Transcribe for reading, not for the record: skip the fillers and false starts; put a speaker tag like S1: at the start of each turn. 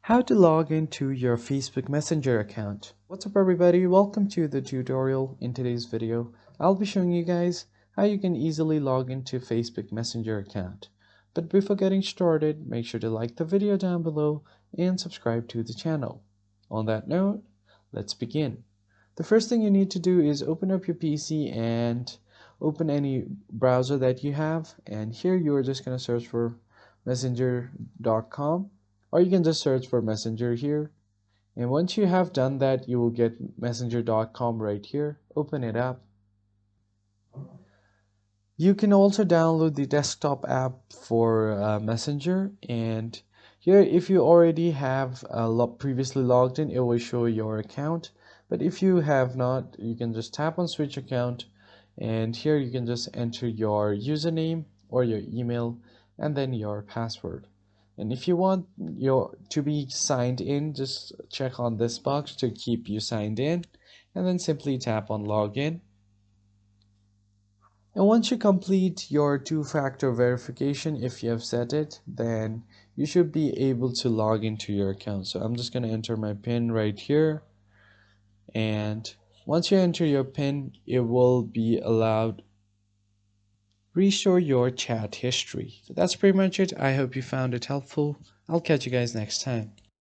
S1: How to log into your Facebook Messenger account. What's up everybody, welcome to the tutorial. In today's video, I'll be showing you guys how you can easily log into Facebook Messenger account. But before getting started, make sure to like the video down below and subscribe to the channel. On that note, let's begin. The first thing you need to do is open up your PC and open any browser that you have, and here you are just going to search for messenger.com, or you can just search for messenger here. And once you have done that, you will get messenger.com right here. Open it up. You can also download the desktop app for Messenger, and here if you already have previously logged in, it will show your account. But if you have not, you can just tap on switch account, and here you can just enter your username or your email and then your password. And if you want to be signed in, just check on this box to keep you signed in, and then simply tap on login. And once you complete your two-factor verification, if you have set it, then you should be able to log into your account. So I'm just going to enter my PIN right here. And once you enter your PIN, it will be allowed restore your chat history. So that's pretty much it. I hope you found it helpful. I'll catch you guys next time.